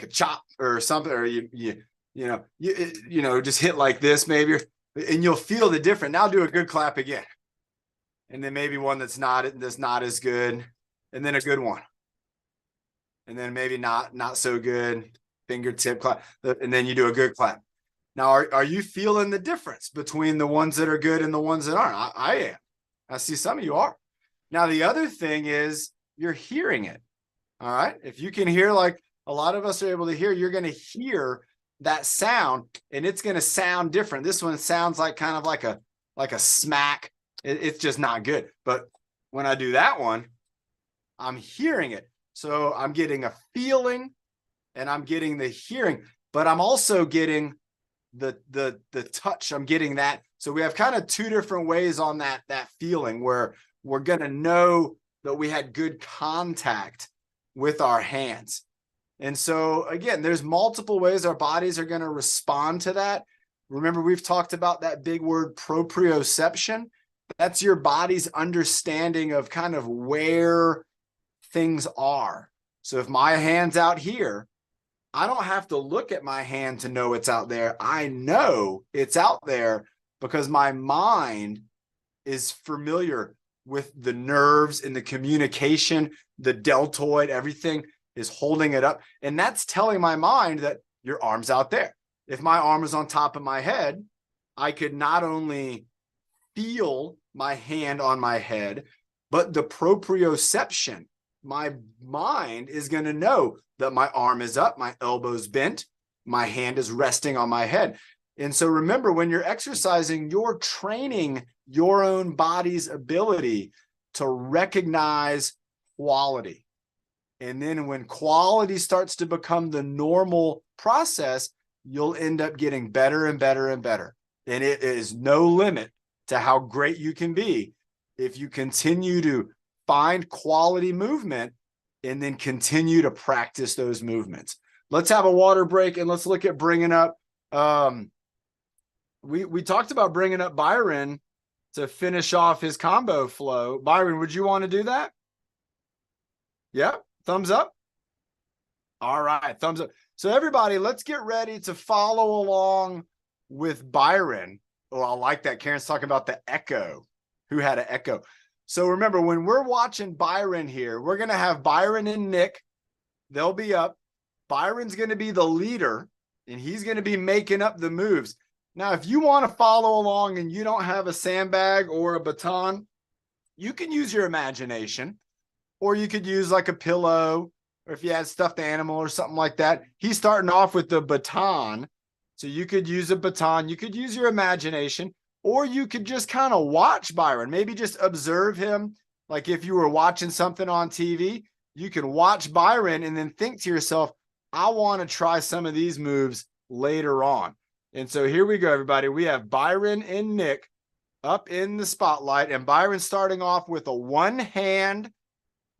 chop or something, or just hit like this maybe, and you'll feel the difference. Now do a good clap again. And then maybe one that's not as good, and then a good one. And then maybe not so good, fingertip clap, and then you do a good clap. Now, are you feeling the difference between the ones that are good and the ones that aren't? I am. I see some of you are. Now, the other thing is you're hearing it. All right. If you can hear, like a lot of us are able to hear, you're going to hear that sound, and it's going to sound different. This one sounds like kind of like a smack. It's just not good. But when I do that one, I'm hearing it. So I'm getting a feeling and I'm getting the hearing, but I'm also getting the touch. I'm getting that. So we have kind of two different ways on that feeling where we're going to know that we had good contact with our hands. And so again, there's multiple ways our bodies are going to respond to that. Remember, we've talked about that big word proprioception. That's your body's understanding of kind of where things are. So if my hand's out here, I don't have to look at my hand to know it's out there. I know it's out there because my mind is familiar with the nerves and the communication, the deltoid, everything is holding it up. And that's telling my mind that your arm's out there. If my arm is on top of my head, I could not only feel my hand on my head, but the proprioception, my mind is going to know that my arm is up, my elbow's bent, my hand is resting on my head. And so remember, when you're exercising, you're training your own body's ability to recognize quality. And then when quality starts to become the normal process, you'll end up getting better and better and better. And it is no limit to how great you can be if you continue to find quality movement and then continue to practice those movements. Let's have a water break and let's look at bringing up. We talked about bringing up Byron to finish off his combo flow. Byron, would you want to do that? Yeah, thumbs up. All right, thumbs up. So everybody, let's get ready to follow along with Byron. Oh, I like that. Karen's talking about the echo. Who had an echo? So remember, when we're watching Byron here, we're going to have Byron and Nick. They'll be up. Byron's going to be the leader, and he's going to be making up the moves. Now, if you want to follow along and you don't have a sandbag or a baton, you can use your imagination, or you could use like a pillow, or if you had stuffed animal or something like that. He's starting off with the baton. So you could use a baton, you could use your imagination, or you could just kind of watch Byron, maybe just observe him. Like if you were watching something on TV, you can watch Byron and then think to yourself, I want to try some of these moves later on. And so here we go, everybody. We have Byron and Nick up in the spotlight, and Byron starting off with a one hand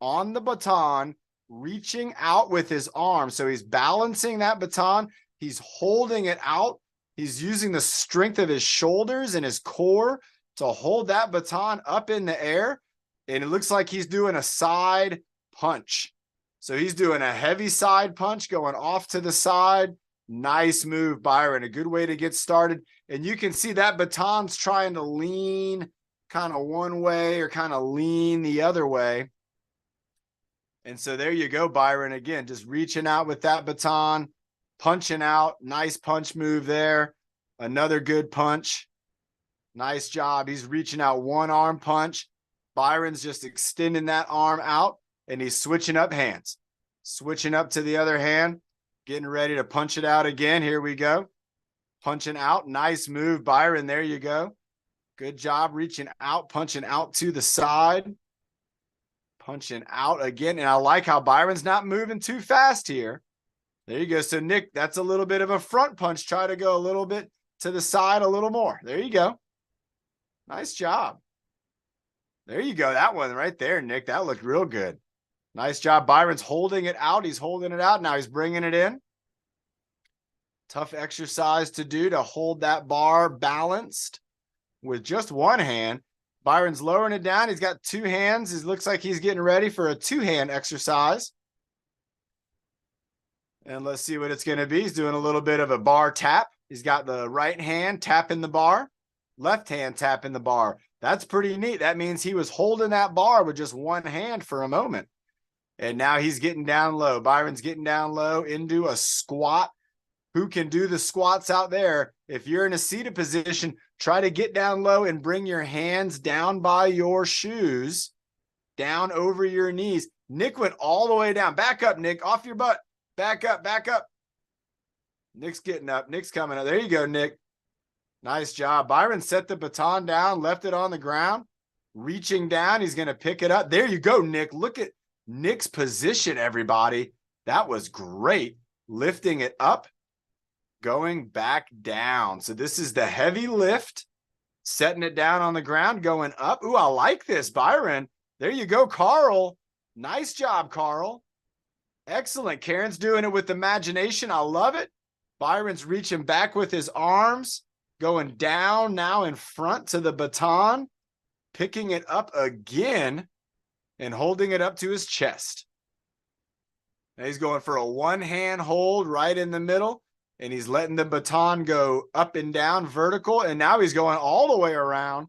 on the baton, reaching out with his arm. So he's balancing that baton. He's holding it out. He's using the strength of his shoulders and his core to hold that baton up in the air. And it looks like he's doing a side punch. So he's doing a heavy side punch going off to the side. Nice move, Byron. A good way to get started. And you can see that baton's trying to lean kind of one way or kind of lean the other way. And so there you go, Byron. Again, just reaching out with that baton, punching out. Nice punch move there. Another good punch. Nice job. He's reaching out one arm punch. Byron's just extending that arm out, and he's switching up hands. Switching up to the other hand. Getting ready to punch it out again. Here we go. Punching out. Nice move, Byron. There you go. Good job reaching out, punching out to the side. Punching out again. And I like how Byron's not moving too fast here. There you go. So, Nick, that's a little bit of a front punch. Try to go a little bit to the side a little more. There you go. Nice job. There you go. That one right there, Nick. That looked real good. Nice job. Byron's holding it out. He's holding it out. Now he's bringing it in. Tough exercise to do to hold that bar balanced with just one hand. Byron's lowering it down. He's got two hands. It looks like he's getting ready for a two-hand exercise. And let's see what it's going to be. He's doing a little bit of a bar tap. He's got the right hand tapping the bar, left hand tapping the bar. That's pretty neat. That means he was holding that bar with just one hand for a moment. And now he's getting down low. Byron's getting down low into a squat. Who can do the squats out there? If you're in a seated position, try to get down low and bring your hands down by your shoes, down over your knees. Nick went all the way down. Back up, Nick. Off your butt. Back up, back up. Nick's getting up. Nick's coming up. There you go, Nick. Nice job. Byron set the baton down, left it on the ground, reaching down. He's going to pick it up. There you go, Nick. Look at Nick's position, everybody. That was great. Lifting it up, going back down. So this is the heavy lift, setting it down on the ground, going up. Ooh, I like this, Byron. There you go, Carl. Nice job, Carl. Excellent. Karen's doing it with imagination. I love it. Byron's reaching back with his arms, going down now in front to the baton, picking it up again and holding it up to his chest. Now he's going for a one-hand hold right in the middle, and he's letting the baton go up and down vertical, and now he's going all the way around.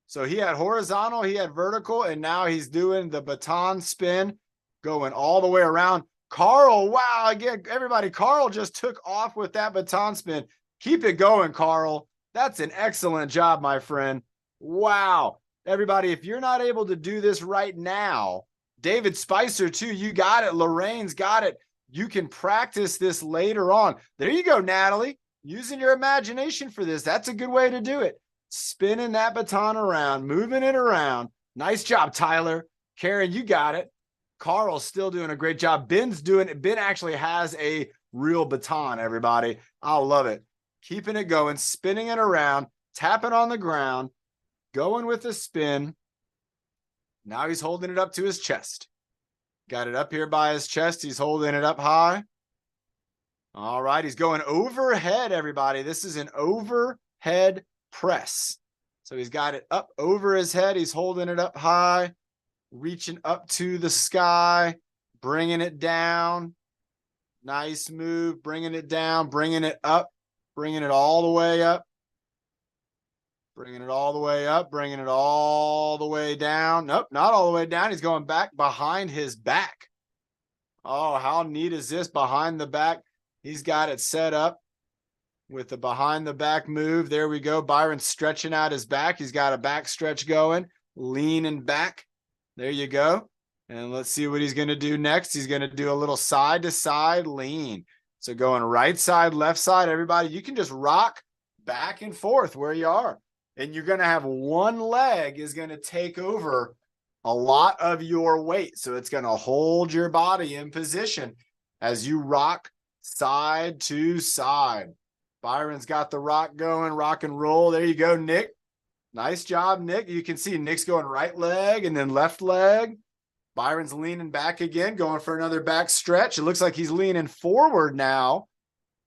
So he had horizontal, he had vertical, and now he's doing the baton spin going all the way around. Carl, wow, again, everybody, Carl just took off with that baton spin. Keep it going, Carl. That's an excellent job, my friend. Wow. Everybody, if you're not able to do this right now, David Spicer, too, you got it. Lorraine's got it. You can practice this later on. There you go, Natalie. Using your imagination for this. That's a good way to do it. Spinning that baton around, moving it around. Nice job, Tyler. Karen, you got it. Carl's still doing a great job. Ben's doing it. Ben actually has a real baton, everybody. I love it. Keeping it going, spinning it around, tapping on the ground, going with the spin. Now he's holding it up to his chest. Got it up here by his chest. He's holding it up high. All right, he's going overhead, everybody. This is an overhead press. So he's got it up over his head. He's holding it up high, reaching up to the sky, bringing it down. Nice move, bringing it down, bringing it up, bringing it all the way up. Bringing it all the way up, bringing it all the way down. Nope, not all the way down. He's going back behind his back. Oh, how neat is this behind the back? He's got it set up with the behind the back move. There we go. Byron's stretching out his back. He's got a back stretch going, leaning back. There you go. And let's see what he's going to do next. He's going to do a little side to side lean. So going right side, left side, everybody, you can just rock back and forth where you are. And you're going to have one leg is going to take over a lot of your weight. So it's going to hold your body in position as you rock side to side. Byron's got the rock going, rock and roll. There you go, Nick. Nice job, Nick. You can see Nick's going right leg and then left leg. Byron's leaning back again, going for another back stretch. It looks like he's leaning forward now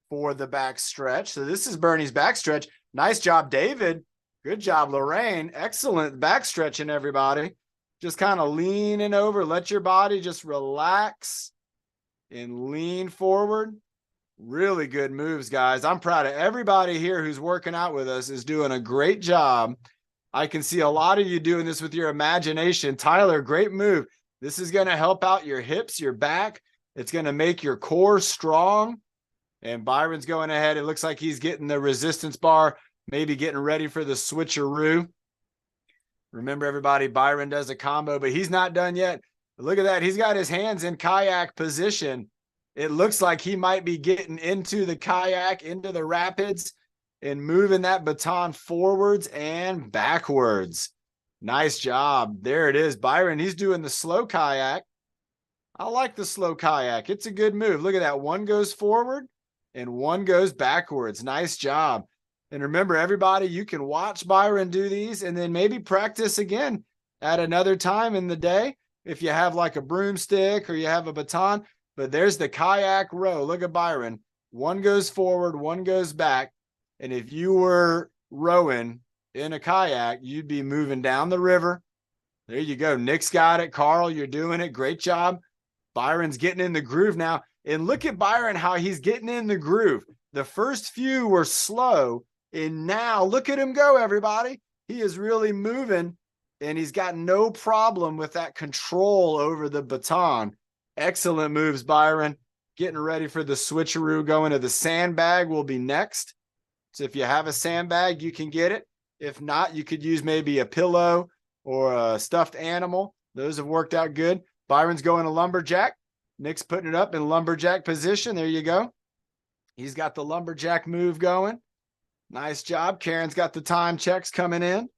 for the back stretch. So this is Bernie's back stretch. Nice job, David. Good job, Lorraine. Excellent back stretching, everybody. Just kind of leaning over. Let your body just relax and lean forward. Really good moves, guys. I'm proud of everybody here who's working out with us is doing a great job. I can see a lot of you doing this with your imagination. Tyler, great move. This is going to help out your hips, your back. It's going to make your core strong. And Byron's going ahead. It looks like he's getting the resistance bar, maybe getting ready for the switcheroo. Remember, everybody, Byron does a combo, but he's not done yet. But look at that. He's got his hands in kayak position. It looks like he might be getting into the kayak, into the rapids, and moving that baton forwards and backwards. Nice job. There it is. Byron, he's doing the slow kayak. I like the slow kayak. It's a good move. Look at that. One goes forward and one goes backwards. Nice job. And remember, everybody, you can watch Byron do these and then maybe practice again at another time in the day if you have like a broomstick or you have a baton. But there's the kayak row. Look at Byron. One goes forward, one goes back. And if you were rowing in a kayak, you'd be moving down the river. There you go. Nick's got it. Carl, you're doing it. Great job. Byron's getting in the groove now. And look at Byron, how he's getting in the groove. The first few were slow. And now look at him go, everybody. He is really moving. And he's got no problem with that control over the baton. Excellent moves, Byron. Getting ready for the switcheroo. Going to the sandbag will be next. So if you have a sandbag, you can get it. If not, you could use maybe a pillow or a stuffed animal. Those have worked out good. Byron's going to lumberjack. Nick's putting it up in lumberjack position. There you go. He's got the lumberjack move going. Nice job. Karen's got the time checks coming in.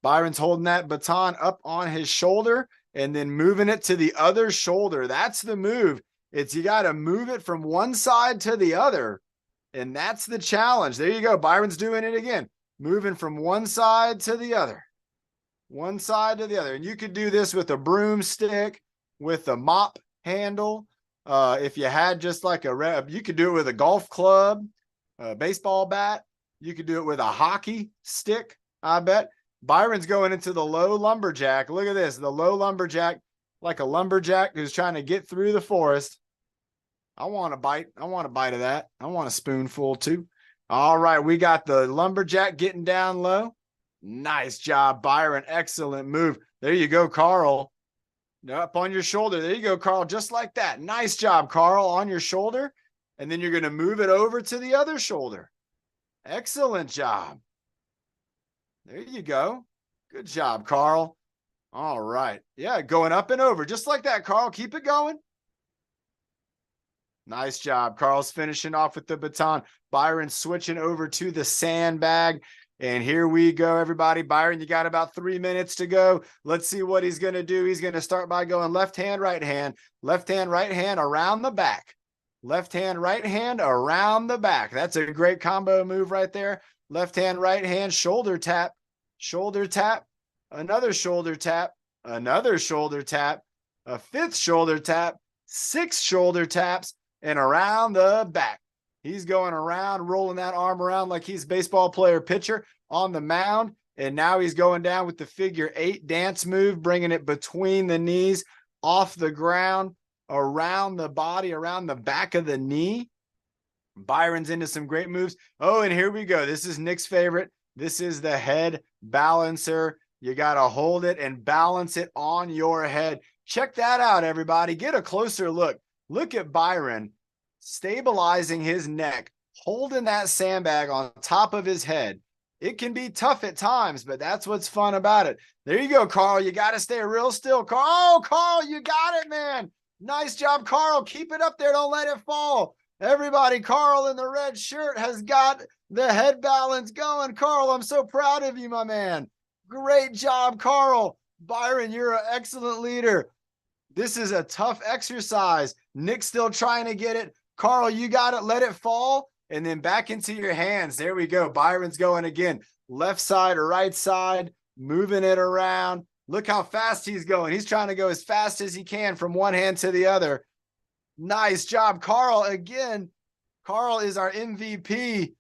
Byron's holding that baton up on his shoulder and then moving it to the other shoulder. That's the move. It's you got to move it from one side to the other. And that's the challenge. There you go. Byron's doing it again. Moving from one side to the other. One side to the other. And you could do this with a broomstick, with a mop handle. If you had just like you could do it with a golf club, a baseball bat. You could do it with a hockey stick, I bet. Byron's going into the low lumberjack. Look at this. The low lumberjack, like a lumberjack who's trying to get through the forest. I want a bite. I want a bite of that. I want a spoonful too. All right, we got the lumberjack getting down low. Nice job, Byron. Excellent move. There you go, Carl. Up on your shoulder. There you go, Carl. Just like that. Nice job, Carl, on your shoulder. And then you're going to move it over to the other shoulder. Excellent job. There you go. Good job, Carl. All right. Yeah, going up and over. Just like that, Carl. Keep it going. Nice job. Carl's finishing off with the baton. Byron switching over to the sandbag. And here we go, everybody. Byron, you got about 3 minutes to go. Let's see what he's going to do. He's going to start by going left hand, right hand around the back. Left hand, right hand around the back. That's a great combo move right there. Left hand, right hand, shoulder tap, another shoulder tap, another shoulder tap, a fifth shoulder tap, 6 shoulder taps, and around the back. He's going around, rolling that arm around like he's a baseball player pitcher on the mound. And now he's going down with the figure 8 dance move, bringing it between the knees, off the ground, around the body, around the back of the knee. Byron's into some great moves. Oh, and here we go. This is Nick's favorite. This is the head balancer. You got to hold it and balance it on your head. Check that out, everybody. Get a closer look. Look at Byron stabilizing his neck, holding that sandbag on top of his head. It can be tough at times, but that's what's fun about it. There you go, Carl. You got to stay real still. Carl, oh, Carl, you got it, man. Nice job, Carl. Keep it up there. Don't let it fall. Everybody, Carl in the red shirt has got the head balance going. Carl, I'm so proud of you, my man. Great job, Carl. Byron, you're an excellent leader. This is a tough exercise. Nick's still trying to get it. Carl, you got it. Let it fall. And then back into your hands. There we go. Byron's going again. Left side or right side, moving it around. Look how fast he's going. He's trying to go as fast as he can from one hand to the other. Nice job, Carl. Again, Carl is our MVP.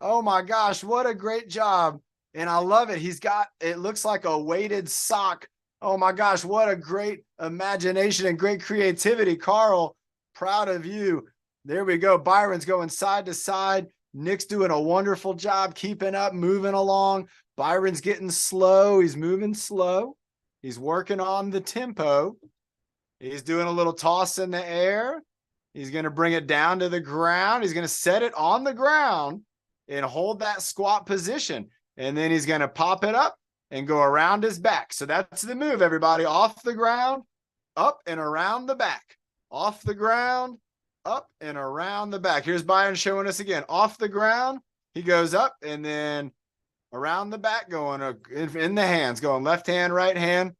Oh my gosh, what a great job. And I love it. He's got, it looks like a weighted sock. Oh my gosh, what a great imagination and great creativity. Carl, proud of you. There we go. Byron's going side to side. Nick's doing a wonderful job keeping up, moving along. Byron's getting slow. He's moving slow. He's working on the tempo. He's doing a little toss in the air. He's going to bring it down to the ground. He's going to set it on the ground and hold that squat position. And then he's going to pop it up and go around his back. So that's the move, everybody. Off the ground, up and around the back. Off the ground, up and around the back. Here's Byron showing us again. Off the ground, he goes up and then around the back, going in the hands, going left hand, right hand,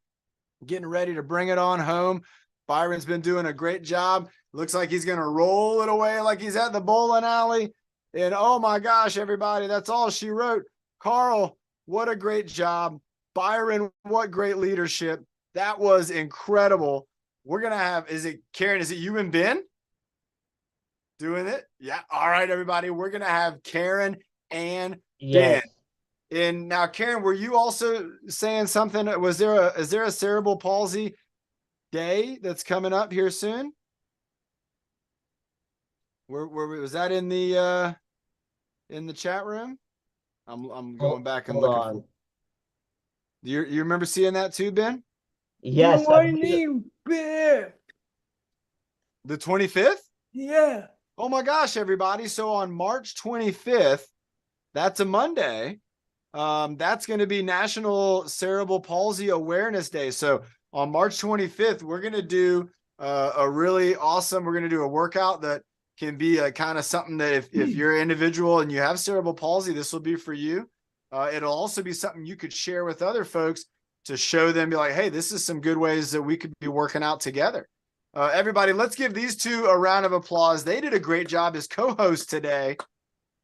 getting ready to bring it on home. Byron's been doing a great job. Looks like he's going to roll it away like he's at the bowling alley. And oh my gosh, everybody, that's all she wrote. Carl, what a great job. Byron, what great leadership. That was incredible. We're going to have, is it Karen? Is it you and Ben doing it? Yeah. All right, everybody. We're going to have Karen and Ben. And now, Karen, were you also saying something? Is there a cerebral palsy day that's coming up here soon? Where was that in the chat room? I'm going back and looking. On. You remember seeing that too, Ben? Yes. The 25th. The 25th? Yeah. Oh my gosh, everybody. So on March 25th, that's a Monday. That's going to be National Cerebral Palsy Awareness Day. So on March 25th, we're going to do a really awesome, we're going to do a workout that can be a kind of something that if you're an individual and you have cerebral palsy, this will be for you. It'll also be something you could share with other folks to show them, be like, hey, this is some good ways that we could be working out together. Everybody, let's give these two a round of applause. They did a great job as co-hosts today.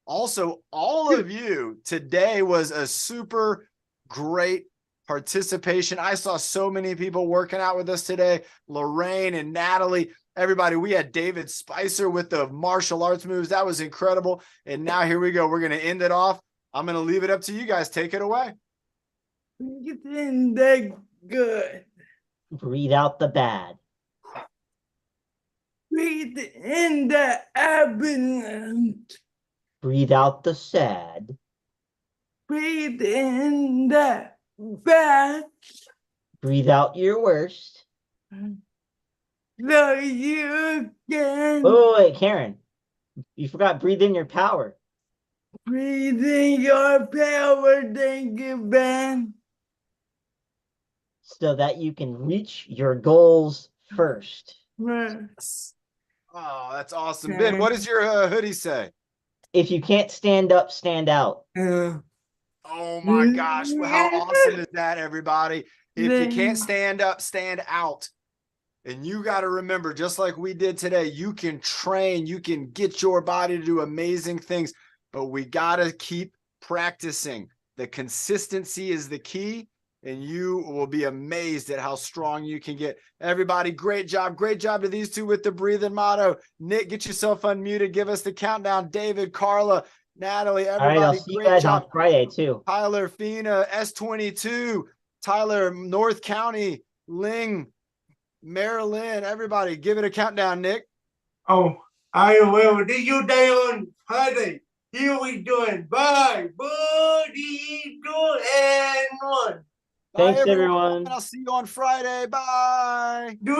Also, all of you, today was a super great participation. I saw so many people working out with us today. Lorraine and Natalie, everybody. We had David Spicer with the martial arts moves. That was incredible. And now here we go. We're going to end it off. I'm going to leave it up to you guys. Take it away. Get in there good. Breathe out the bad. breathe in the abundance. Breathe out the sad. Breathe in the bad. Breathe out your worst. So you can Oh, wait, Karen. You forgot breathe in your power. breathe in your power. Thank you, Ben. So that you can reach your goals first. Oh, that's awesome. Ben, what does your hoodie say? If you can't stand up, stand out. Oh my gosh. Well, how awesome is that, everybody? If you can't stand up, stand out. And you got to remember, just like we did today, you can train, you can get your body to do amazing things, but we got to keep practicing. The consistency is the key, and you will be amazed at how strong you can get. Everybody, great job. Great job to these two with the breathing motto. Nick, get yourself unmuted. Give us the countdown. David, Carla, Natalie, All right, everybody, I'll see you great guys job. on Friday too. Tyler, Fina, S22, Tyler, North County, Ling, Marilyn, everybody, give it a countdown, Nick. Oh, I will. Did you day on Friday? Here we doing. Bye. Buddy, two, and one. Bye, Thanks, everyone. I'll see you on Friday. Bye. Do it.